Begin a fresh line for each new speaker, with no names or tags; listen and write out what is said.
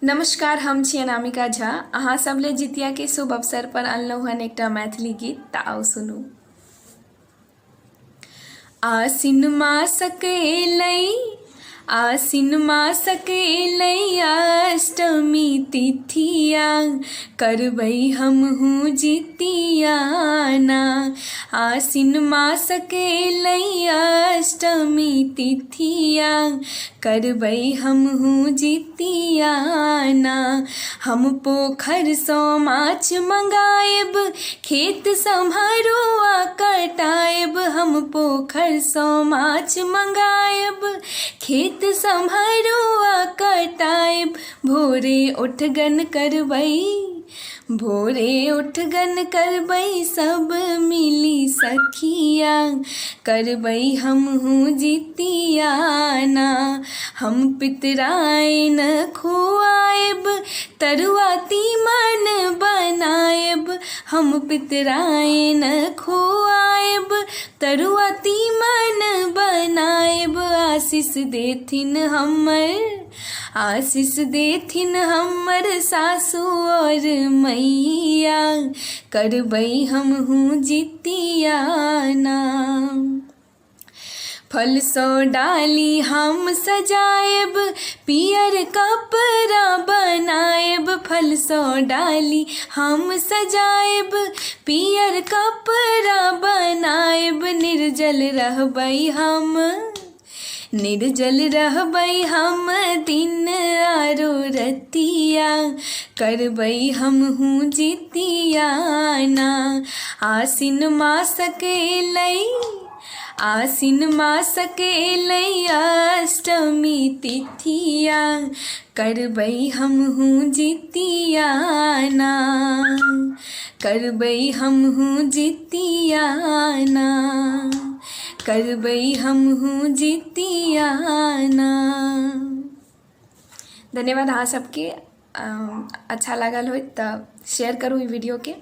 नमस्कार, हम छी अनामिका झा। अहाँ सब ले जितिया के शुभ अवसर पर अनलहुँ हन एकटा मैथिली गीत, तऽ आउ सुनू। आसिन मासक एलै, आसिन मासक एलै अष्टमी तिथिया, करबै हमहूँ जितियाना। आसिन मासक एलै अष्टमी तिथिया, करबै हमहूँ जितियाना। हम पोखरिसँ माछ मंगाएब, खेत सम्हरुआ कटाएब। हम पोखरिसँ माछ मंगाएब, खेत सम्हरुआ कटाएब। भोरे उठगन करबै, भोरे उठगन करबै, सब मिली सखिया, करबै हमहूँ जितियाना। हम पितराइन खुआएब, तरुआ तीमन बनाएब। हम पितराइन खुआएब, तरुआ तीमन बनाएब। आशीष देथिन हमर, आशीष देथिन हमर सासु और मैया, करबै हमहूँ जितियाना। फलसँ डाली हम सजाएब, पियर कपड़ा बनाएब। फलसँ डाली हम सजाएब, पियर कपड़ा बनाएब। निर्जल रहबै हम, निर्जल रहबै हम दिन आरो रतिया, करबै हमहूँ जितियाना। आसिन मासक एलै, आसिन मासक एलै अष्टमी तिथिया, करबै हमहूँ जितियाना, करबै हमहूँ जितियाना, करबै हमहूँ जितियाना। धन्यवाद। अहाँ सबके अच्छा लागल होइत तऽ शेयर करू ई वीडियो के।